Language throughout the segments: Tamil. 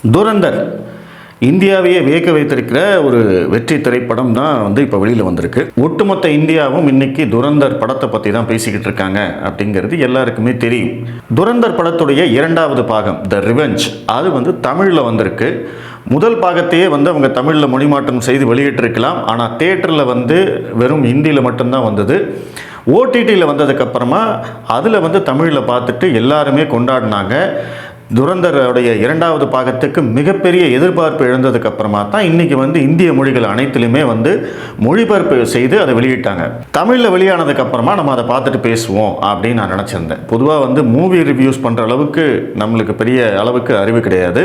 துரந்தர் இந்தியாவையே வியக்க வைத்திருக்கிற ஒரு வெற்றி திரைப்படம் தான் இப்போ வெளியில் வந்திருக்கு. ஒட்டுமொத்த இந்தியாவும் இன்னைக்கு துரந்தர் படத்தை பற்றி தான் பேசிக்கிட்டு இருக்காங்க அப்படிங்கிறது எல்லாருக்குமே தெரியும். துரந்தர் படத்துடைய இரண்டாவது பாகம் த ரிவெஞ்ச் அது தமிழில் வந்திருக்கு. முதல் பாகத்தையே அவங்க தமிழில் மொழிமாற்றம் செய்து வெளியிட்டிருக்கலாம். ஆனால் தேட்டரில் வெறும் ஹிந்தியில் மட்டும்தான் வந்தது. ஓடிடியில் வந்ததுக்கப்புறமா அதில் தமிழில் பார்த்துட்டு எல்லாருமே கொண்டாடினாங்க. துரந்தருடைய இரண்டாவது பாகத்துக்கு மிகப்பெரிய எதிர்பார்ப்பு எழுந்ததுக்கு அப்புறமா தான் இன்னைக்கு இந்திய மொழிகள் அனைத்திலுமே மொழிபெயர்ப்பு செய்து அதை வெளியிட்டாங்க. தமிழில் வெளியானதுக்கு அப்புறமா நம்ம அதை பார்த்துட்டு பேசுவோம் அப்படின்னு நான் நினச்சிருந்தேன். பொதுவாக மூவி ரிவ்யூஸ் பண்ணுற அளவுக்கு நம்மளுக்கு பெரிய அளவுக்கு அறிவு கிடையாது.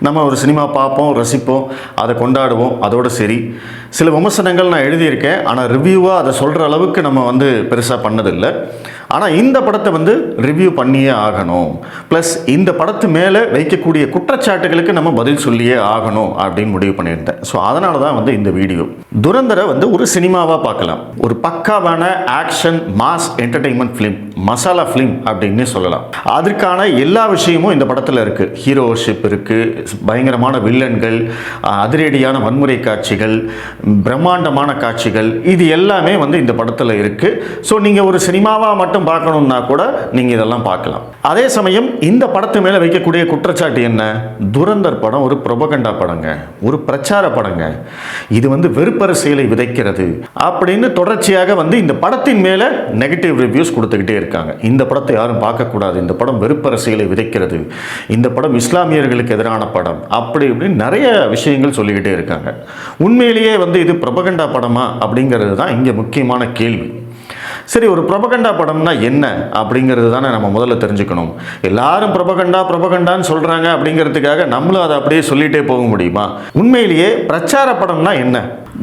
நம்ம ஒரு சினிமா பார்ப்போம், ரசிப்போம், அதை கொண்டாடுவோம், அதோடு சரி. சில விமர்சனங்கள் நான் எழுதியிருக்கேன், ஆனால் ரிவ்யூவாக அதை சொல்கிற அளவுக்கு நம்ம பெருசாக பண்ணதில்லை. ஆனால் இந்த படத்தை ரிவ்யூ பண்ணியே ஆகணும். ப்ளஸ் இந்த படத்து மேலே வைக்கக்கூடிய குற்றச்சாட்டுகளுக்கு நம்ம பதில் சொல்லியே ஆகணும் அப்படின்னு முடிவு பண்ணியிருந்தேன். ஸோ அதனால தான் இந்த வீடியோ. துரந்தரை ஒரு சினிமாவாக பார்க்கலாம். ஒரு பக்காவான action mass entertainment film, masala film அப்படின்னு சொல்லலாம். அதற்கான எல்லா விஷயமும் இந்த படத்தில் இருக்குது. ஹீரோஷிப் இருக்குது, பயங்கரமான வில்லன்கள், அதிரடியான வன்முறை காட்சிகள், பிரம்மாண்டமான காட்சிகள், இது எல்லாமே இந்த படத்தில் இருக்குது. ஸோ நீங்கள் ஒரு சினிமாவாக மட்டும் பார்க்கணும்னா கூட நீங்கள் இதெல்லாம் பார்க்கலாம். அதே சமயம் இந்த படத்து மேலே வைக்கக்கூடிய குற்றச்சாட்டு என்ன? துரந்தர் படம் ஒரு புரோபகண்டா படங்க, ஒரு பிரச்சார படங்க, இது வெறுப்பரசியலை விதைக்கிறது அப்படின்னு தொடர்ச்சியாக இந்த படத்தின் மேலே நெகட்டிவ் ரிவ்யூஸ் கொடுத்துக்கிட்டே இருக்காங்க. இந்த படத்தை யாரும் பார்க்கக்கூடாது, இந்த படம் வெறுப்பரசியலை விதைக்கிறது, இந்த படம் இஸ்லாமியர்களுக்கு எதிரான படம், அப்படி இப்படின்னு நிறைய விஷயங்கள் சொல்லிக்கிட்டே இருக்காங்க. உண்மையிலேயே இது புரோபகண்டா படமா அப்படிங்கிறது தான் இங்கே முக்கியமான கேள்வி. சரி, ஒரு புரோபகண்டா படம்னா என்ன அப்படிங்கிறது தானே நம்ம முதல்ல தெரிஞ்சுக்கணும். எல்லாரும் புரோபகண்டான்னு சொல்கிறாங்க அப்படிங்கிறதுக்காக நம்மளும் அதை அப்படியே சொல்லிகிட்டே போக முடியுமா? உண்மையிலேயே பிரச்சார படம்னா என்ன?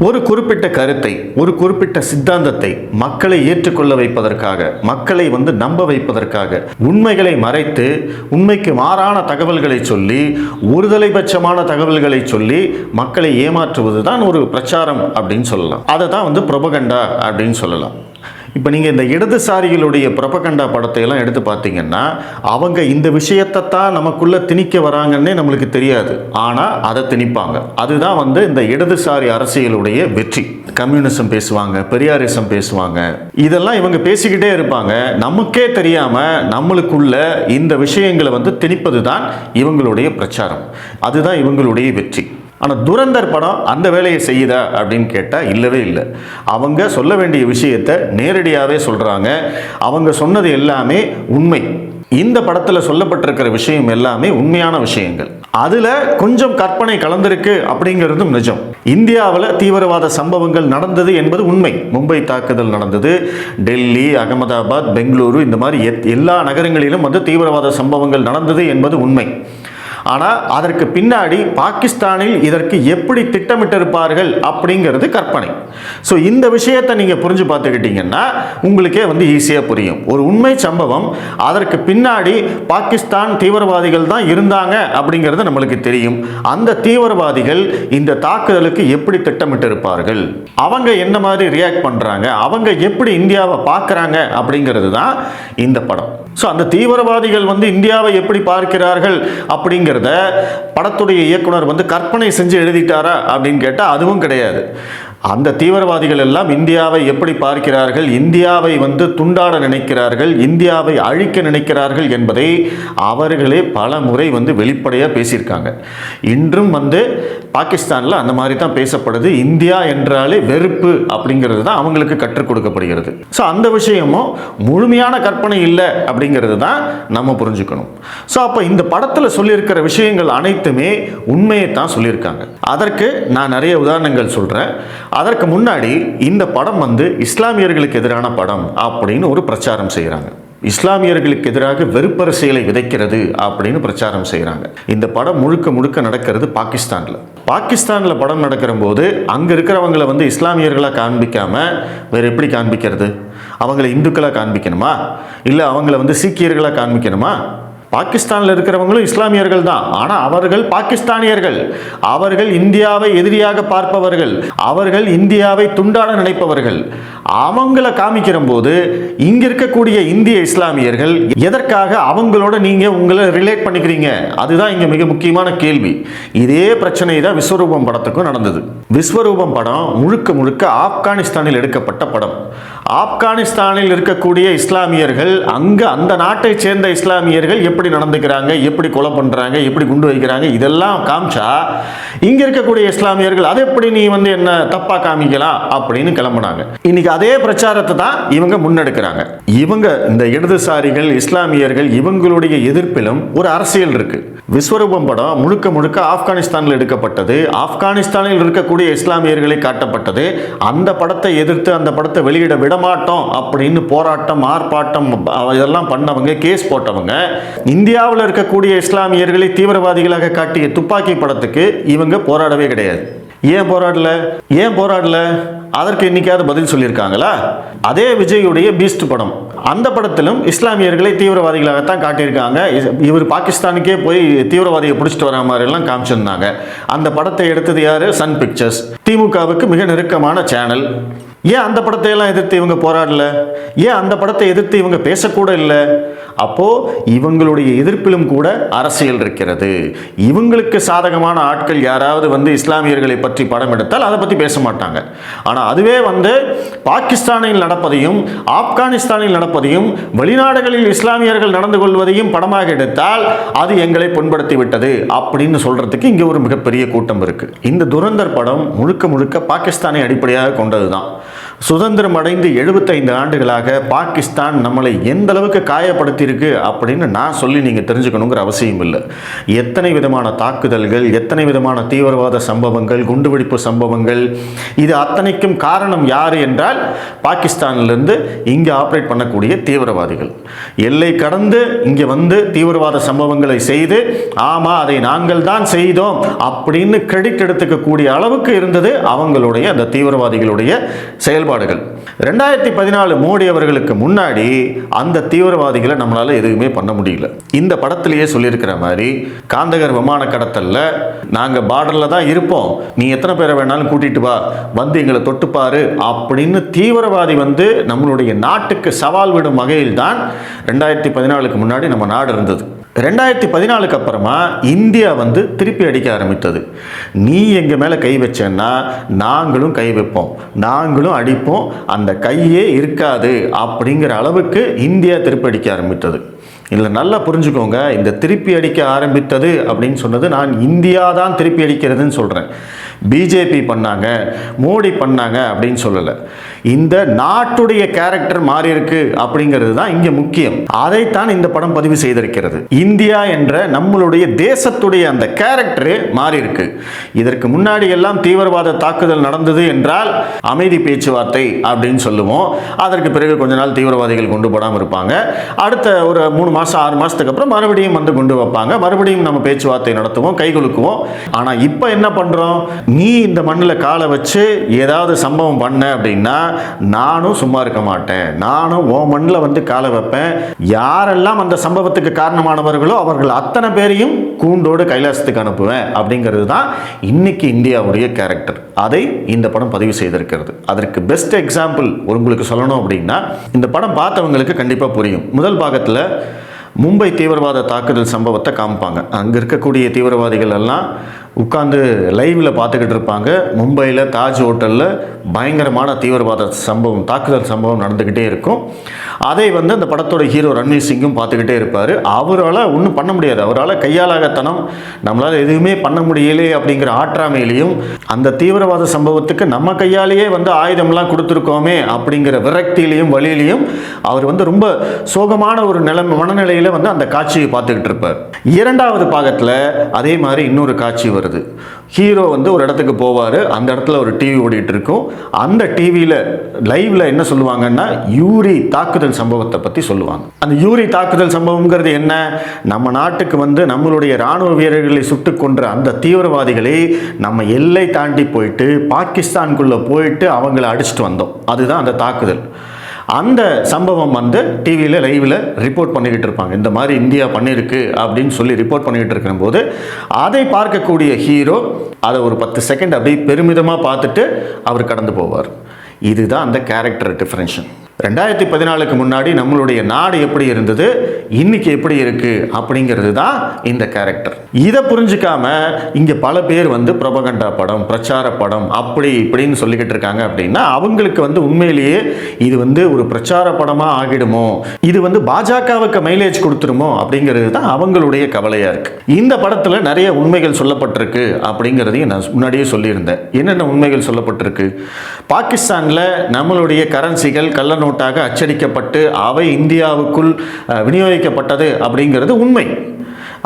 ஒரு குறிப்பிட்ட கருத்தை, ஒரு குறிப்பிட்ட சித்தாந்தத்தை மக்களை ஏற்றுக்கொள்ள வைப்பதற்காக, மக்களை நம்ப வைப்பதற்காக உண்மைகளை மறைத்து உண்மைக்கு மாறான தகவல்களை சொல்லி, ஒருதலைபட்சமான தகவல்களை சொல்லி மக்களை ஏமாற்றுவது தான் ஒரு பிரச்சாரம் அப்படின்னு சொல்லலாம். அதை தான் புரோபகண்டா அப்படின்னு சொல்லலாம். இப்போ நீங்கள் இந்த இடதுசாரிகளுடைய புரோபகண்டா படத்தை எல்லாம் எடுத்து பார்த்தீங்கன்னா அவங்க இந்த விஷயத்தை தான் நமக்குள்ளே திணிக்க வராங்கன்னே நம்மளுக்கு தெரியாது. ஆனால் அதை திணிப்பாங்க. அதுதான் இந்த இடதுசாரி அரசியலுடைய வெற்றி. கம்யூனிசம் பேசுவாங்க, பெரியாரிசம் பேசுவாங்க, இதெல்லாம் இவங்க பேசிக்கிட்டே இருப்பாங்க. நமக்கே தெரியாமல் நம்மளுக்குள்ள இந்த விஷயங்களை திணிப்பது தான் இவங்களுடைய பிரச்சாரம். அதுதான் இவங்களுடைய வெற்றி. ஆனால் துரந்தர் படம் அந்த வேலையை செய்யுதா அப்படின்னு கேட்டால் இல்லவே இல்லை. அவங்க சொல்ல வேண்டிய விஷயத்தை நேரடியாகவே சொல்கிறாங்க. அவங்க சொன்னது எல்லாமே உண்மை. இந்த படத்தில் சொல்லப்பட்டிருக்கிற விஷயம் எல்லாமே உண்மையான விஷயங்கள். அதில் கொஞ்சம் கற்பனை கலந்திருக்கு அப்படிங்கிறதும் நிஜம். இந்தியாவில் தீவிரவாத சம்பவங்கள் நடந்தது என்பது உண்மை. மும்பை தாக்குதல் நடந்தது, டெல்லி, அகமதாபாத், பெங்களூரு, இந்த மாதிரி எல்லா நகரங்களிலும் தீவிரவாத சம்பவங்கள் நடந்தது என்பது உண்மை. ஆனால் அதற்கு பின்னாடி பாகிஸ்தானில் இதற்கு எப்படி திட்டமிட்டிருப்பார்கள் அப்படிங்கிறது கற்பனை. ஸோ இந்த விஷயத்தை நீங்கள் புரிஞ்சு பார்த்துக்கிட்டீங்கன்னா உங்களுக்கே ஈஸியாக புரியும். ஒரு உண்மை சம்பவம், அதற்கு பின்னாடி பாகிஸ்தான் தீவிரவாதிகள் தான் இருந்தாங்க அப்படிங்கிறது நம்மளுக்கு தெரியும். அந்த தீவிரவாதிகள் இந்த தாக்குதலுக்கு எப்படி திட்டமிட்டிருப்பார்கள், அவங்க என்ன மாதிரி ரியாக்ட் பண்ணுறாங்க, அவங்க எப்படி இந்தியாவை பார்க்குறாங்க அப்படிங்கிறது தான் இந்த படம். ஸோ அந்த தீவிரவாதிகள் இந்தியாவை எப்படி பார்க்கிறார்கள் அப்படிங்கிறத படத்துடைய இயக்குனர் கற்பனை செஞ்சு எழுதிட்டாரா அப்படின்னு கேட்டால் அதுவும் கிடையாது. அந்த தீவிரவாதிகள் எல்லாம் இந்தியாவை எப்படி பார்க்கிறார்கள், இந்தியாவை துண்டாட நினைக்கிறார்கள், இந்தியாவை அழிக்க நினைக்கிறார்கள் என்பதை அவர்களே பல முறை வெளிப்படையாக பேசியிருக்காங்க. இன்றும் பாகிஸ்தானில் அந்த மாதிரி தான் பேசப்படுது. இந்தியா என்றாலே வெறுப்பு அப்படிங்கிறது தான் அவங்களுக்கு கற்றுக் கொடுக்கப்படுகிறது. ஸோ அந்த விஷயமும் முழுமையான கற்பனை இல்லை அப்படிங்கிறது தான் நம்ம புரிஞ்சுக்கணும். ஸோ அப்போ இந்த படத்தில் சொல்லியிருக்கிற விஷயங்கள் அனைத்துமே உண்மையை தான் சொல்லியிருக்காங்க. அதற்கு நான் நிறைய உதாரணங்கள் சொல்கிறேன். அதற்கு முன்னாடி இந்த படம் இஸ்லாமியர்களுக்கு எதிரான படம் அப்படின்னு ஒரு பிரச்சாரம் செய்கிறாங்க. இஸ்லாமியர்களுக்கு எதிராக வெறுப்பரசியலை விதைக்கிறது அப்படின்னு பிரச்சாரம் செய்கிறாங்க. இந்த படம் முழுக்க முழுக்க நடக்கிறது பாகிஸ்தானில் படம் நடக்கிற போது அங்கே இருக்கிறவங்களை இஸ்லாமியர்களாக காண்பிக்காம வேறு எப்படி காண்பிக்கிறது? அவங்களை இந்துக்களாக காண்பிக்கணுமா, இல்லை அவங்கள சீக்கியர்களாக காண்பிக்கணுமா? பாகிஸ்தானில் இருக்கிறவங்களும் இஸ்லாமியர்கள் தான். ஆனால் அவர்கள் பாகிஸ்தானியர்கள், அவர்கள் இந்தியாவை எதிரியாக பார்ப்பவர்கள், அவர்கள் இந்தியாவை துண்டாட நினைப்பவர்கள், அவங்கள காமிக்கிற போது இங்க இருக்கக்கூடிய இந்திய இஸ்லாமியர்கள் எதற்காக அவங்களோட நீங்க உங்களை ரிலேட் பண்ணிக்கிறீங்க? அதுதான் இங்க மிக முக்கியமான கேள்வி. இதே பிரச்சனை தான் விஸ்வரூபம் படத்துக்கும் நடந்தது. விஸ்வரூபம் படம் முழுக்க முழுக்க ஆப்கானிஸ்தானில் எடுக்கப்பட்ட படம். ஆப்கானிஸ்தானில் இருக்கக்கூடிய இஸ்லாமியர்கள் அங்க அந்த நாட்டை சேர்ந்த இஸ்லாமியர்கள் எப்படி நடந்துக்கிறாங்க, எப்படி கொலை பண்றாங்க, எப்படி குண்டு வைக்கிறாங்க, இதெல்லாம் காமிச்சா இங்க இருக்கக்கூடிய இஸ்லாமியர்கள் அதை எப்படி நீ வந்து என்ன தப்பா காமிக்கலாம் அப்படின்னு கிளம்புனாங்க. இன்னைக்கு அதே பிரச்சாரத்தை தான் இவங்க முன்னெடுக்கிறாங்க. இவங்க இந்த இடதுசாரிகள் இஸ்லாமியர்கள் இவங்களுடைய எதிர்ப்பிலும் ஒரு அரசியல் இருக்கு. விஸ்வரூபம் படம் முழுக்க முழுக்க ஆப்கானிஸ்தானில் எடுக்கப்பட்டது. ஆப்கானிஸ்தானில் இருக்கக்கூடிய இஸ்லாமியர்களை காட்டப்பட்டது. அந்த படத்தை எதிர்த்து அந்த படத்தை வெளியிட விடமாட்டோம் அப்படின்னு போராட்டம், ஆர்ப்பாட்டம் இதெல்லாம் பண்ணவங்க, கேஸ் போட்டவங்க. இந்தியாவில் இருக்கக்கூடிய இஸ்லாமியர்களை தீவிரவாதிகளாக காட்டிய துப்பாக்கி படத்துக்கு இவங்க போராடவே கிடையாது. ஏன் போராடல? அதற்கு இன்னைக்காவது பதில் சொல்லியிருக்காங்களா? அதே விஜயுடைய பீஸ்ட் படம், அந்த படத்திலும் இஸ்லாமியர்களை தீவிரவாதிகளாகத்தான் காட்டியிருக்காங்க. இவர் பாகிஸ்தானுக்கே போய் தீவிரவாதியை பிடிச்சிட்டு வர மாதிரி எல்லாம் காமிச்சிருந்தாங்க. அந்த படத்தை எடுத்தது யாரு? சன் பிக்சர்ஸ், திமுகவுக்கு மிக நெருக்கமான சேனல். ஏன் அந்த படத்தை எல்லாம் எதிர்த்து இவங்க போராடல? ஏன் அந்த படத்தை எதிர்த்து இவங்க பேசக்கூட இல்லை? அப்போ இவங்களுடைய எதிர்ப்பிலும் கூட அரசியல் இருக்கிறது. இவங்களுக்கு சாதகமான ஆட்கள் யாராவது வந்து இஸ்லாமியர்களை பற்றி படம் எடுத்தால் அதை பற்றி பேச மாட்டாங்க. ஆனால் அதுவே வந்து பாகிஸ்தானில் நடப்பதையும் ஆப்கானிஸ்தானில் நடப்பதையும் வெளிநாடுகளில் இஸ்லாமியர்கள் நடந்து கொள்வதையும் படமாக எடுத்தால் அது எங்களை புண்படுத்தி விட்டது அப்படின்னு சொல்றதுக்கு இங்கே ஒரு மிகப்பெரிய கூட்டம் இருக்கு. இந்த துரந்தர் படம் முழுக்க முழுக்க பாகிஸ்தானை அடிப்படையாக கொண்டதுதான். சுதந்திரம் அடைந்து 75 ஆண்டுகளாக பாகிஸ்தான் நம்மளை எந்த அளவுக்கு காயப்படுத்தியிருக்கு அப்படின்னு நான் சொல்லி நீங்கள் தெரிஞ்சுக்கணுங்கிற அவசியம் இல்லை. எத்தனை விதமான தாக்குதல்கள், எத்தனை விதமான தீவிரவாத சம்பவங்கள், குண்டுவெடிப்பு சம்பவங்கள், இது அத்தனைக்கும் காரணம் யார் என்றால் பாகிஸ்தானிலிருந்து இங்கே ஆப்ரேட் பண்ணக்கூடிய தீவிரவாதிகள். எல்லை கடந்து இங்கே வந்து தீவிரவாத சம்பவங்களை செய்து ஆமாம் அதை நாங்கள் தான் செய்தோம் அப்படின்னு கிரெடிட் எடுத்துக்கக்கூடிய அளவுக்கு இருந்தது அவங்களுடைய அந்த தீவிரவாதிகளுடைய செயல்பாடுகள். 2014 மோடி அவர்களுக்கு முன்னாடி அந்த தீவிரவாதிகளை நம்மளால எதுவுமே பண்ண முடியல. இந்த படத்திலேயே சொல்லியிருக்கிற மாதிரி காந்தகர் விமான கடத்தல்ல நாங்க பார்டர்ல தான் இருப்போம், நீ எத்தனை பேரை வேணாலும் கூட்டிட்டு வா, வந்து எங்களை தொட்டுப்பாரு அப்படின்னு தீவிரவாதி வந்து நம்மளுடைய நாட்டுக்கு சவால் விடும் வகையில் தான் 2014க்கு முன்னாடி நம்ம நாடு இருந்தது. 2014க்கு அப்புறமா இந்தியா வந்து திருப்பி அடிக்க ஆரம்பித்தது. நீ எங்க மேல கை வச்சேன்னா நாங்களும் கை வைப்போம், நாங்களும் அடிப்போம், அந்த கையே இருக்காது அப்படிங்கிற அளவுக்கு இந்தியா திருப்பி அடிக்க ஆரம்பித்தது. இதில் நல்லா புரிஞ்சுக்கோங்க, இந்த திருப்பி அடிக்க ஆரம்பித்தது அப்படின்னு சொன்னது நான் இந்தியா தான் திருப்பி அடிக்கிறதுன்னு சொல்கிறேன். பிஜேபி பண்ணாங்க, மோடி பண்ணாங்க அப்படின்னு சொல்லலை. இந்த நாட்டுடைய கேரக்டர் மாறி இருக்கு அப்படிங்கிறது தான் இங்கே முக்கியம். அதைத்தான் இந்த படம் பதிவு செய்திருக்கிறது. இந்தியா என்ற நம்மளுடைய தேசத்துடைய அந்த கேரக்டர் மாறி இருக்கு. இதற்கு முன்னாடி எல்லாம் தீவிரவாத தாக்குதல் நடந்தது என்றால் அமைதி பேச்சுவார்த்தை அப்படின்னு சொல்லுவோம். அதற்கு பிறகு கொஞ்ச நாள் தீவிரவாதிகள் கொண்டு போடாமல் இருப்பாங்க. அடுத்த ஒரு 3 மாதம் 6 மாதத்துக்கு அப்புறம் மறுபடியும் வந்து கொண்டு வைப்பாங்க. மறுபடியும் நம்ம பேச்சுவார்த்தை நடத்துவோம், கை குலுக்குவோம். ஆனால் இப்போ என்ன பண்ணுறோம்? நீ இந்த மண்ணில் காலை வச்சு ஏதாவது சம்பவம் பண்ண அப்படின்னா நானும் சும்மா இருக்க மாட்டேன், நானும் ஓ மண்ணில் வந்து காலை வைப்பேன். யாரெல்லாம் அந்த சம்பவத்துக்கு காரணமானவர்களோ அவர்கள் அத்தனை பேரையும் கூண்டோடு கைலாசத்துக்கு அனுப்புவேன் அப்படிங்கிறது தான் இன்னைக்கு இந்தியாவுடைய கேரக்டர். அதை இந்த படம் பதிவு செய்திருக்கிறது. அதற்கு பெஸ்ட் எக்ஸாம்பிள் உங்களுக்கு சொல்லணும் அப்படின்னா இந்த படம் பார்த்தவங்களுக்கு கண்டிப்பாக புரியும். முதல் பாகத்தில் மும்பை தீவிரவாத தாக்குதல் சம்பவத்தை காமிப்பாங்க. அங்கே இருக்கக்கூடிய தீவிரவாதிகள் எல்லாம் உட்காந்து லைவில் பார்த்துக்கிட்டு இருப்பாங்க. மும்பையில் தாஜ் ஹோட்டலில் பயங்கரமான தீவிரவாத சம்பவம், தாக்குதல் சம்பவம் நடந்துக்கிட்டே இருக்கும். அதை வந்து அந்த படத்தோட ஹீரோ ரன்வீர் சிங்கும் பார்த்துக்கிட்டே இருப்பார். அவரால் ஒன்றும் பண்ண முடியாது, அவரால் கையாளாகத்தனம், நம்மளால் எதுவுமே பண்ண முடியலே அப்படிங்கிற ஆற்றாமையிலையும் அந்த தீவிரவாத சம்பவத்துக்கு நம்ம கையாலேயே வந்து ஆயுதம்லாம் கொடுத்துருக்கோமே அப்படிங்கிற விரக்தியிலையும் வழியிலையும் அவர் வந்து ரொம்ப சோகமான ஒரு மனநிலையில் வந்து அந்த காட்சியை பார்த்துக்கிட்டு இருப்பார். 2வது பாகத்தில் அதே மாதிரி இன்னொரு காட்சி வருது. ஹீரோ வந்து ஒரு இடத்துக்கு போவார். அந்த இடத்துல ஒரு டிவி ஓடிட்டு இருக்கும். அந்த டிவியில் லைவ்ல என்ன சொல்லுவாங்கன்னா யூரி தாக்குதல் சம்பவத்தை பற்றி சொல்லுவாங்க. அந்த யூரி தாக்குதல் சம்பவம்ங்கிறது என்ன? நம்ம நாட்டுக்கு வந்து நம்மளுடைய இராணுவ வீரர்களை சுட்டு கொன்ற அந்த தீவிரவாதிகளை நம்ம எல்லை தாண்டி போயிட்டு பாகிஸ்தானுக்குள்ளே போயிட்டு அவங்கள அடிச்சுட்டு வந்தோம். அதுதான் அந்த தாக்குதல். அந்த சம்பவம் வந்து டிவியில் லைவில் ரிப்போர்ட் பண்ணிக்கிட்டு இருப்பாங்க. இந்த மாதிரி இந்தியா பண்ணியிருக்கு அப்படின்னு சொல்லி ரிப்போர்ட் பண்ணிக்கிட்டு இருக்கிற போது அதை பார்க்கக்கூடிய ஹீரோ அதை ஒரு 10 செகண்ட் அப்படியே பெருமிதமாக பார்த்துட்டு அவர் கடந்து போவார். இதுதான் அந்த கேரக்டர் டிஃபரன்ஷன். 2014க்கு முன்னாடி நம்மளுடைய நாடு எப்படி இருந்தது, இன்னைக்கு எப்படி இருக்கு அப்படிங்கிறது தான் இந்த கேரக்டர். இதை புரிஞ்சுக்காம இங்க பல பேர் வந்து புரோபகண்டா படம், பிரச்சார படம் அப்படி இப்படின்னு சொல்லிக்கிட்டு இருக்காங்க. அப்படின்னா அவங்களுக்கு வந்து உண்மையிலேயே இது வந்து ஒரு பிரச்சார படமா ஆகிடுமோ, இது வந்து பாஜகவுக்கு மைலேஜ் கொடுத்துருமோ அப்படிங்கிறது தான் அவங்களுடைய கவலையா இருக்கு. இந்த படத்துல நிறைய உண்மைகள் சொல்லப்பட்டிருக்கு அப்படிங்கிறதையும் நான் முன்னாடியே சொல்லியிருந்தேன். என்னென்ன உண்மைகள் சொல்லப்பட்டிருக்கு? பாகிஸ்தான்ல நம்மளுடைய கரன்சிகள் கள்ள நோட்டாக அச்சடிக்கப்பட்டு அவை இந்தியாவுக்குள் விநியோகிக்கப்பட்டது அப்படிங்கிறது உண்மை.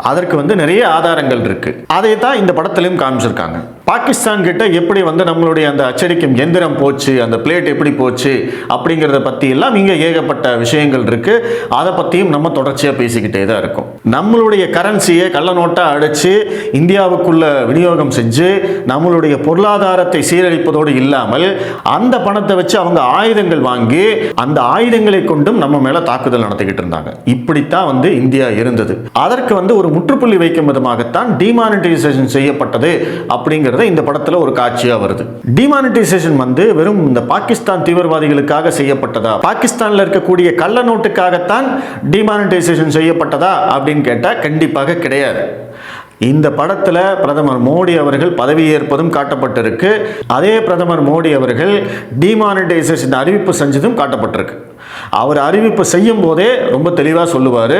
அதற்கு வந்து நிறைய ஆதாரங்கள் இருக்கு. அதை தான் இந்த படத்திலையும் காமிச்சிருக்காங்க. பாகிஸ்தான் கிட்ட எப்படி வந்து நம்மளுடைய அந்த அச்சடிக்கும் எந்திரம் போச்சு, அந்த பிளேட் எப்படி போச்சு அப்படிங்கிறத பற்றி எல்லாம் இங்கே ஏகப்பட்ட விஷயங்கள் இருக்கு. அதை பற்றியும் நம்ம தொடர்ச்சியாக பேசிக்கிட்டே தான் இருக்கோம். நம்மளுடைய கரன்சியை கள்ள நோட்டாக அடித்து இந்தியாவுக்குள்ள விநியோகம் செஞ்சு நம்மளுடைய பொருளாதாரத்தை சீரழிப்பதோடு இல்லாமல் அந்த பணத்தை வச்சு அவங்க ஆயுதங்கள் வாங்கி அந்த ஆயுதங்களை கொண்டும் நம்ம மேலே தாக்குதல் நடத்திக்கிட்டு இருந்தாங்க. இப்படித்தான் வந்து இந்தியா இருந்தது. அதற்கு வந்து ஒரு முற்றுப்புள்ளி வைக்கும் விதமாகத்தான் டிமானிட்டைசேஷன் செய்யப்பட்டது அப்படிங்கிறது இந்த படத்துல ஒரு காட்சியா வருது. டிமானிட்டைசேஷன் வந்து வெறும் இந்த பாகிஸ்தான் தீவிரவாதிகளுக்காக செய்யப்பட்டதா, பாகிஸ்தான்ல இருக்கக்கூடிய கள்ள நோட்டுக்காகத்தான் டிமானிட்டைசேஷன் செய்யப்பட்டதா அப்படின்னு கேட்டா கண்டிப்பாக கிடையாது. இந்த படத்தில் பிரதமர் மோடி அவர்கள் பதவியேற்பதும் காட்டப்பட்டிருக்கு. அதே பிரதமர் மோடி அவர்கள் டிமானிட்டைசேஷன் அறிவிப்பு செஞ்சதும் காட்டப்பட்டிருக்கு. அவர் அறிவிப்பு செய்யும் போதே ரொம்ப தெளிவாக சொல்லுவார்,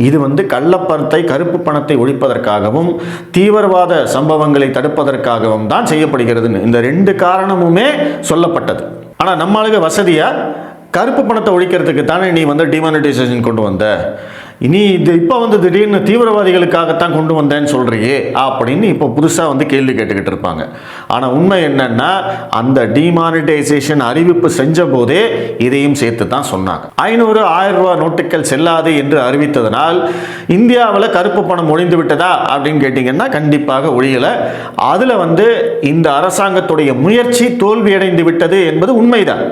இது வந்து கள்ளப்பணத்தை கருப்பு பணத்தை ஒழிப்பதற்காகவும் தீவிரவாத சம்பவங்களை தடுப்பதற்காகவும் தான் செய்யப்படுகிறதுன்னு இந்த ரெண்டு காரணமுமே சொல்லப்பட்டது. ஆனால் நம்மளுக்கு வசதியாக கருப்பு பணத்தை ஒழிக்கிறதுக்கு தானே நீ வந்து டிமானிட்டைசேஷன் கொண்டு வந்த, இனி இது இப்போ வந்து திடீர்னு தீவிரவாதிகளுக்காகத்தான் கொண்டு வந்தேன்னு சொல்றியே அப்படின்னு இப்போ புதுசாக வந்து கேள்வி கேட்டுக்கிட்டு இருப்பாங்க. ஆனால் உண்மை என்னன்னா அந்த டிமானிட்டைசேஷன் அறிவிப்பு செஞ்ச போதே இதையும் சேர்த்து தான் சொன்னாங்க. 500-1000 ரூபாய் நோட்டுகள் செல்லாது என்று அறிவித்ததனால் இந்தியாவில் கருப்பு பணம் ஒழிந்து விட்டதா அப்படின்னு கேட்டிங்கன்னா கண்டிப்பாக ஒழியலை. அதில் வந்து இந்த அரசாங்கத்துடைய முயற்சி தோல்வியடைந்து விட்டது என்பது உண்மைதான்.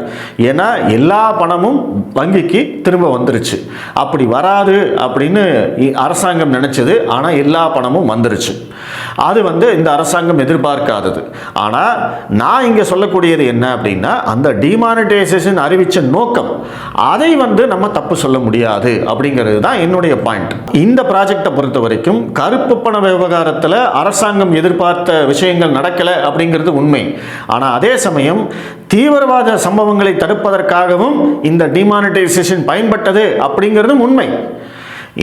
ஏன்னா எல்லா பணமும் வங்கிக்கு திரும்ப வந்துருச்சு. அப்படி வராது அப்படின்னு அரசாங்கம் நினைச்சது, ஆனா எல்லா பணமும் வந்துருச்சு. அது வந்து இந்த அரசாங்கம் எதிர்பார்க்காதது. ஆனா நான் இங்க சொல்லக்கூடியது என்ன அப்படின்னா அந்த டிமானிட்டைசேஷன் அறிவிச்ச நோக்கம், அதை வந்து நம்ம தப்பு சொல்ல முடியாது அப்படிங்கிறது தான் என்னுடைய பாயிண்ட். இந்த ப்ராஜெக்டை பொறுத்த வரைக்கும் கருப்பு பண விவகாரத்தில் அரசாங்கம் எதிர்பார்த்த விஷயங்கள் நடக்கல அப்படிங்கிறது உண்மை. ஆனா அதே சமயம் தீவிரவாத சம்பவங்களை தடுப்பதற்காகவும் இந்த டிமானிட்டைசேஷன் பயன்பட்டது அப்படிங்கிறதும் உண்மை.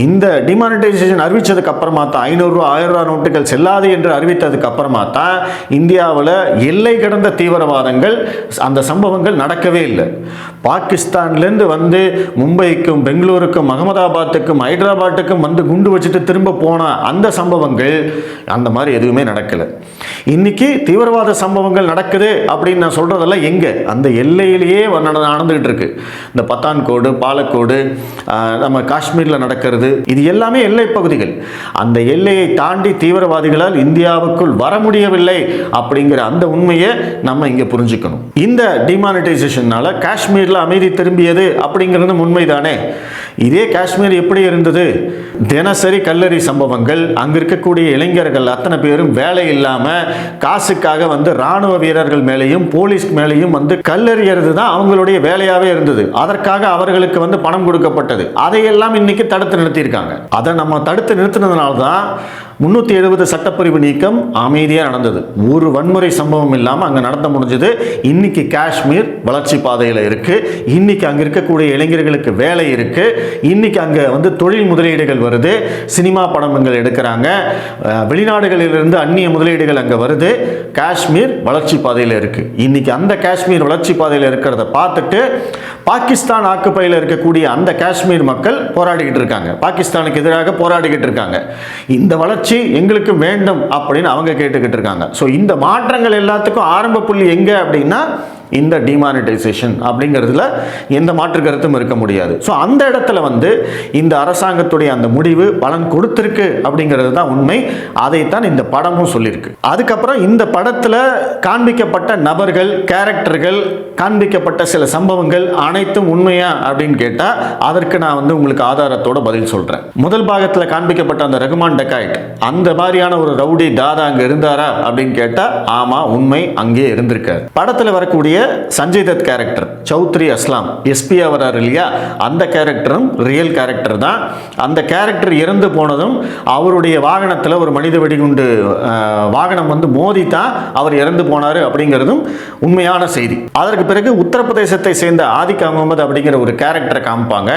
இந்த டிமானிட்டைசேஷன் அறிவித்ததுக்கு அப்புறமா தான் 500 ரூபா 1000 ரூபா நோட்டுகள் செல்லாது என்று அறிவித்ததுக்கு அப்புறமா தான் இந்தியாவில் எல்லை கடந்த தீவிரவாதங்கள் அந்த சம்பவங்கள் நடக்கவே இல்லை. பாகிஸ்தான்லேருந்து வந்து மும்பைக்கும் பெங்களூருக்கும் அகமதாபாத்துக்கும் ஹைதராபாத்துக்கும் வந்து குண்டு வச்சுட்டு திரும்ப போன அந்த சம்பவங்கள் அந்த மாதிரி எதுவுமே நடக்கலை. இன்னைக்கு தீவிரவாத சம்பவங்கள் நடக்குது அப்படின்னு நான் சொல்றதெல்லாம் எங்க, அந்த எல்லையிலேயே நடந்துகிட்டு இருக்கு. இந்த பத்தான்கோடு, பாலக்கோடு, நம்ம காஷ்மீரில் நடக்கிறது, இது எல்லாமே எல்லை பகுதிகள். அந்த எல்லையை தாண்டி தீவிரவாதிகளால் இந்தியாவுக்குள் வர முடியவில்லை அப்படிங்கிற அந்த உண்மையை நம்ம இங்க புரிஞ்சுக்கணும். இந்த டிமானிட்டைசேஷனால காஷ்மீர்ல அமைதி திரும்பியது அப்படிங்கிறது உண்மைதானே. இதே காஷ்மீர் எப்படி இருந்தது, தினசரி கல்லறி சம்பவங்கள், அங்க இருக்கக்கூடிய இளைஞர்கள் அத்தனை பேரும் வேலை இல்லாம காசுக்காக வந்து ராணுவ வீரர்கள் மேலேயும் போலீஸ் மேலேயும் வந்து கல்லறியறது தான் அவங்களுடைய வேலையாவே இருந்தது. அதற்காக அவர்களுக்கு வந்து பணம் கொடுக்கப்பட்டது. அதையெல்லாம் இன்னைக்கு தடுத்து நிறுத்தியிருக்காங்க. அதை நம்ம தடுத்து நிறுத்தினதுனால தான் 370 சட்டப்பிரிவு நீக்கம் அமைதியாக நடந்தது. ஒரு வன்முறை சம்பவம் இல்லாமல் அங்கே நடத்த முடிஞ்சது. இன்னைக்கு காஷ்மீர் வளர்ச்சி பாதையில் இருக்கு. இன்னைக்கு அங்கே இருக்கக்கூடிய இளைஞர்களுக்கு வேலை இருக்கு. இன்னைக்கு அங்கே வந்து தொழில் முதலீடுகள் வருது, சினிமா படங்கள் எடுக்கிறாங்க, வெளிநாடுகளிலிருந்து அந்நிய முதலீடுகள் அங்கே வருது. காஷ்மீர் வளர்ச்சி பாதையில் இருக்கு. இன்னைக்கு அந்த காஷ்மீர் வளர்ச்சி பாதையில் இருக்கிறத பார்த்துட்டு பாகிஸ்தான் ஆக்குப்பையில் இருக்கக்கூடிய அந்த காஷ்மீர் மக்கள் போராடிக்கிட்டு இருக்காங்க, பாகிஸ்தானுக்கு எதிராக போராடிக்கிட்டு இருக்காங்க. இந்த வளர்ச்சி எங்களுக்கு வேண்டும் அப்படின்னு அவங்க கேட்டுக்கிட்டு இருக்காங்க. ஸோ இந்த மாற்றங்கள் எல்லாத்துக்கும் ஆரம்ப புள்ளி எங்க அப்படின்னா இந்த டிமானிட்டைசேஷன் அப்படிங்கிறதுல எந்த மாற்று கருத்தும் இருக்க முடியாது. ஸோ அந்த இடத்துல வந்து இந்த அரசாங்கத்துடைய அந்த முடிவு பலன் கொடுத்திருக்கு அப்படிங்கிறது தான் உண்மை. அதைத்தான் இந்த படமும் சொல்லியிருக்கு. அதுக்கப்புறம் இந்த படத்தில் காண்பிக்கப்பட்ட நபர்கள், கேரக்டர்கள், காண்பிக்கப்பட்ட சில சம்பவங்கள் அனைத்தும் உண்மையா அப்படின்னு கேட்டால் அதற்கு நான் வந்து உங்களுக்கு ஆதாரத்தோட பதில் சொல்றேன். முதல் பாகத்தில் காண்பிக்கப்பட்ட அந்த ரகுமான் டெக்காய்ட், அந்த மாதிரியான ஒரு ரவுடி தாதா அங்கே இருந்தாரா அப்படின்னு கேட்டால் ஆமா, உண்மை, அங்கே இருந்திருக்காரு. படத்தில் வரக்கூடிய சஞ்சய் தத் கேரக்டர் சௌத்ரி அஸ்லாம் எஸ்பியா வராரு இல்லையா, அந்த கேரக்டரும் ரியல் கேரக்டர் தான். அந்த கேரக்டர் இறந்து போனதும் அவருடைய வாகனத்தில் ஒரு மனித வெடிகுண்டு வாகனம் வந்து மோதி தான் அவர் இறந்து போனார் அப்படிங்கிறதும் உண்மையான செய்தி. அதற்கு பிறகு உத்தரப்பிரதேசத்தை சேர்ந்த ஆதிக் அகமது அப்படிங்கிற ஒரு கேரக்டரை காமிப்பாங்க.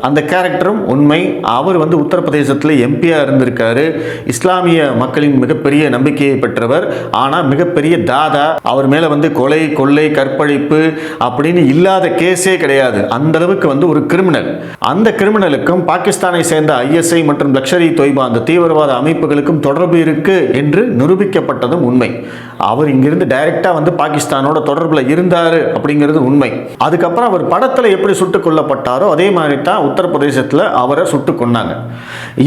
அந்த கேரக்டரும் உண்மை. அவர் வந்து உத்தரப்பிரதேசத்தில் எம்பியா இருந்திருக்காரு. இஸ்லாமிய மக்களின் மிகப்பெரிய நம்பிக்கையை பெற்றவர். ஆனால் மிகப்பெரிய தாதா. அவர் மேலே வந்து கொலை, கொள்ளை, கற்பழிப்பு அப்படின்னு இல்லாத கேஸே கிடையாது. அந்த அளவுக்கு வந்து ஒரு கிரிமினல். அந்த கிரிமினலுக்கும் பாகிஸ்தானை சேர்ந்த ஐஎஸ்ஐ மற்றும் லஷ்கர்-இ தொய்பா அந்த தீவிரவாத அமைப்புகளுக்கும் தொடர்பு இருக்கு என்று நிரூபிக்கப்பட்டதும் உண்மை. அவர் இங்கிருந்து டைரக்டா வந்து பாகிஸ்தானோட தொடர்புல இருந்தாரு அப்படிங்கிறது உண்மை. அதுக்கப்புறம் அவர் படத்தில் எப்படி சுட்டுக் கொல்லப்பட்டாரோ அதே மாதிரி தான் உத்தரப்பிரதேசத்தில் அவரை சுட்டுக் கொன்னாங்க.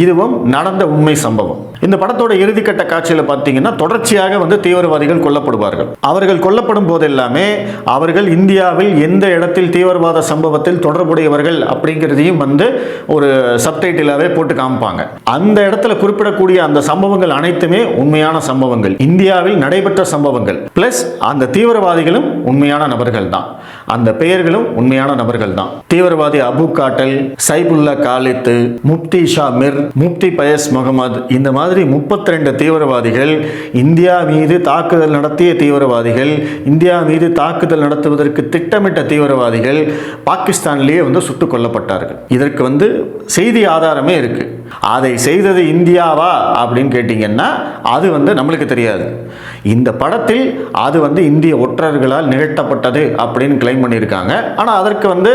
இதுவும் நடந்த உண்மை சம்பவம். இந்த படத்தோட இறுதிக்கட்ட காட்சியில் பார்த்தீங்கன்னா தொடர்ச்சியாக வந்து தீவிரவாதிகள் கொல்லப்படுவார்கள். அவர்கள் கொல்லப்படும் போது எல்லாமே அவர்கள் இந்தியாவில் எந்த இடத்தில் தீவிரவாத சம்பவத்தில் தொடர்புடையவர்கள் அப்படிங்கிறதையும் வந்து ஒரு சப்டைட்டிலாவே போட்டு காமிப்பாங்க. அந்த இடத்துல குறிப்பிடக்கூடிய அந்த சம்பவங்கள் அனைத்துமே உண்மையான சம்பவங்கள், இந்தியாவில் நடைபெற்ற சம்பவங்கள். பிளஸ் அந்த தீவிரவாதிகளும் உண்மையான நபர்கள் தான், அந்த பெயர்களும் உண்மையான நபர்கள் தான். தீவிரவாதி அபு காட்டல், சைபுல்லா காலித், முப்தி ஷா மிர், முப்தி பயஸ் முகமது, இந்த மாதிரி 32 தீவிரவாதிகள், இந்தியா மீது தாக்குதல் நடத்திய தீவிரவாதிகள், இந்தியா மீது தாக்குதல் நடத்துவதற்கு திட்டமிட்ட தீவிரவாதிகள் பாகிஸ்தானிலேயே வந்து சுட்டுக் கொல்லப்பட்டார்கள். இதற்கு வந்து செய்தி ஆதாரமே இருக்கு. அதை செய்தது இந்தியாவா அப்படின்னு கேட்டீங்கன்னா அது வந்து நம்மளுக்கு தெரியாது. இந்த படத்தில் அது வந்து இந்திய ஒற்றர்களால் நிகழ்த்தப்பட்டது அப்படின்னு கிளைம் பண்ணியிருக்காங்க. ஆனால் அதற்கு வந்து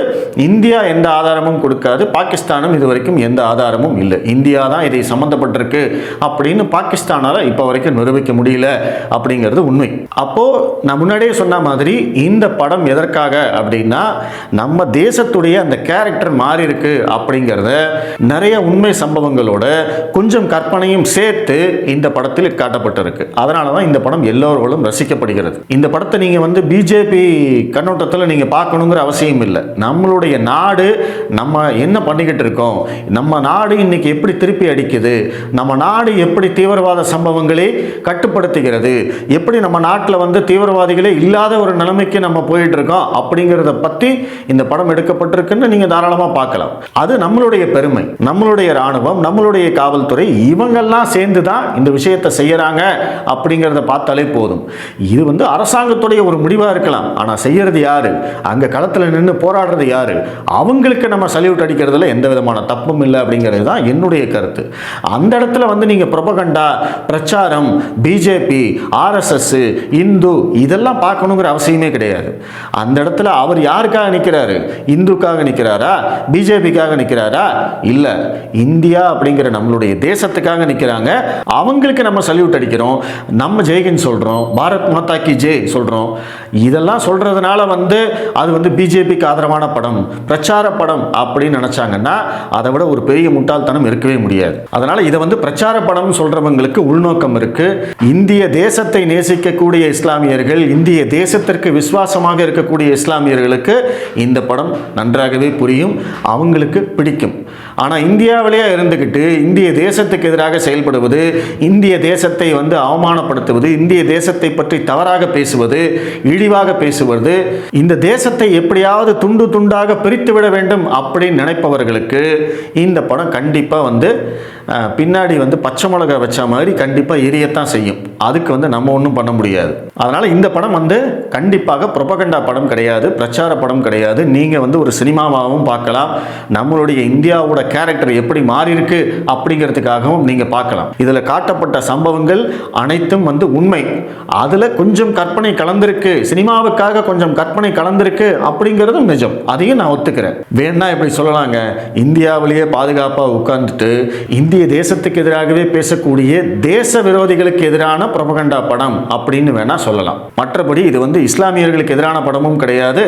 இந்தியா எந்த ஆதாரமும் கொடுக்காது, பாகிஸ்தானும் இது வரைக்கும் எந்த ஆதாரமும் இல்லை. இந்தியா தான் இதை சம்பந்தப்பட்டிருக்கு அப்படின்னு பாகிஸ்தானால இப்போ வரைக்கும் நிரூபிக்க முடியல அப்படிங்கிறது உண்மை. அப்போ நான் முன்னாடியே சொன்ன மாதிரி இந்த படம் எதற்காக அப்படின்னா நம்ம தேசத்துடைய அந்த கேரக்டர் மாறி இருக்கு அப்படிங்கிறத நிறைய உண்மை சம்பவங்களோட கொஞ்சம் கற்பனையும் சேர்த்து இந்த படத்தில் காட்டப்பட்டிருக்கு. அதனால தான் இந்த படம் எல்லோர்களும் ரசிக்கப்படுகிறது. இந்த படத்தை நீங்க வந்து பிஜேபி கண்ணோட்டத்தில் நீங்க பார்க்கணுங்கிற அவசியம் இல்லை. நம்மளுடைய நாடு நம்ம என்ன பண்ணிக்கிட்டு இருக்கோம், நம்ம நாடு இன்னைக்கு எப்படி திருப்பி அடிக்குது, நம்ம நாடு எப்படி தீவிரவாத சம்பவங்களை கட்டுப்படுத்துகிறது, எப்படி நம்ம நாட்டில் வந்து தீவிரவாதிகளே இல்லாத ஒரு நிலைமைக்கு நம்ம போயிட்டு இருக்கோம் அப்படிங்கிறத பற்றி இந்த படம் எடுக்கப்பட்டிருக்குன்னு நீங்க தாராளமாக பார்க்கலாம். அது நம்மளுடைய பெருமை. நம்மளுடைய ராணுவம், நம்மளுடைய காவல்துறை இவங்கெல்லாம் சேர்ந்து தான் இந்த விஷயத்தை செய்யறாங்க அப்படிங்கிறத பார்த்தாலே போதும். இது வந்து அரசாங்கத்துடைய ஒரு முடிவாக இருக்கலாம். ஆனால் செய்யறது யாரு, அங்கே களத்தில் நின்று போராடுறது யாரு, அவங்களுக்கு நம்ம சல்யூட் அடிக்கிறதுல எந்த விதமான தப்பும் இல்லை அப்படிங்கிறது தான் என்னுடைய கருத்து. அந்த இடத்துல வந்து நீங்கள் ப்ரொபகண்டா, பிரச்சாரம், பிஜேபி, ஆர்எஸ்எஸ், இந்து இதெல்லாம் பார்க்கணுங்கிற அவசியமே கிடையாது. அந்த இடத்துல அவர் யாருக்காக நிற்கிறாரு, இந்துக்காக நிற்கிறாரா, பிஜேபிக்காக நிற்கிறாரா, இல்லை இந்தியா அப்படிங்கிற நம்மளுடைய தேசத்துக்காக நிற்கிறாங்க. அவங்களுக்கு நம்ம சல்யூட் அடிக்கிறோம், நம்ம ஜெய்ஹிந்த் சொல்கிறோம், பாரத் மாதா கி ஜெய் சொல்கிறோம். இதெல்லாம் சொல்கிறதுனால வந்து அது வந்து பிஜேபிக்கு ஆதரவான படம், பிரச்சார படம் அப்படின்னு நினச்சாங்கன்னா அதை விட ஒரு பெரிய முட்டாள்தனம் இருக்கவே முடியாது. அதனால் இதை வந்து பிரச்சார படம் சொல்கிறவங்களுக்கு உள்நோக்கம் இருக்குது. இந்திய தேசத்தை நேசிக்கக்கூடிய இஸ்லாமியர்கள், இந்திய தேசத்திற்கு விசுவாசமாக இருக்கக்கூடிய இஸ்லாமியர்களுக்கு இந்த படம் நன்றாகவே புரியும், அவங்களுக்கு பிடிக்கும். ஆனால் இந்தியாவிலேயே இருந்துக்கிட்டு இந்திய தேசத்துக்கு எதிராக செயல்படுவது, இந்திய தேசத்தை வந்து அவமானப்படுத்துவது, இந்திய தேசத்தை பற்றி தவறாக பேசுவது, இழிவாக பேசுவது, இந்த தேசத்தை எப்படியாவது துண்டு துண்டாக பிரித்துவிட வேண்டும் அப்படின்னு நினைப்பவர்களுக்கு இந்த படம் கண்டிப்பாக வந்து பின்னாடி வந்து பச்சை மிளகா வச்ச மாதிரி கண்டிப்பாக எரியத்தான் செய்யும். அதுக்கு வந்து நம்ம ஒன்றும் பண்ண முடியாது. அதனால் இந்த படம் வந்து கண்டிப்பாக ப்ரொபகண்டா படம் கிடையாது, பிரச்சார படம் கிடையாது. நீங்கள் வந்து ஒரு சினிமாவாகவும் பார்க்கலாம், நம்மளுடைய இந்தியாவோட கேரக்டர் எப்படி மாறி இருக்கு அப்படிங்கிறதுக்காகவும் நீங்கள் பார்க்கலாம். இதில் காட்டப்பட்ட சம்பவங்கள் அனைத்தும் வந்து உண்மை. அதில் கொஞ்சம் கற்பனை கலந்திருக்கு, சினிமாவுக்காக கொஞ்சம் கற்பனை கலந்திருக்கு அப்படிங்கிறதும் நிஜம். அதையும் நான் ஒத்துக்கிறேன். வேணா இப்படி சொல்லலாங்க, இந்தியாவிலேயே பாதுகாப்பாக உட்கார்ந்துட்டு இந்திய தேசத்துக்கு எதிராகவே பேசக்கூடிய தேச விரோதிகளுக்கு எதிரான ப்ரொபகண்டா படம் அப்படின்னு வேணா சொல்லலாம். மற்றபடி இது வந்து இஸ்லாமியர்களுக்கு எதிரான படமும் கிடையாது,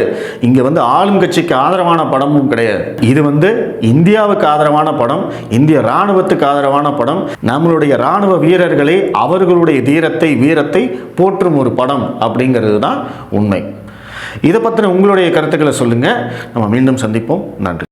இங்க வந்து ஆளுங்கட்சிக்கு ஆதரவான படமும் கிடையாது. இது வந்து இந்தியாவுக்கு ஆதரவான படம், இந்திய ராணுவத்துக்கு ஆதரவான படம், நம்மளுடைய ராணுவ வீரர்களை, அவர்களுடைய தீரத்தை, வீரத்தை போற்றும் ஒரு படம் அப்படிங்கிறது தான் உண்மை. இதை பற்றின உங்களுடைய கருத்துக்களை சொல்லுங்க. நம்ம மீண்டும் சந்திப்போம். நன்றி.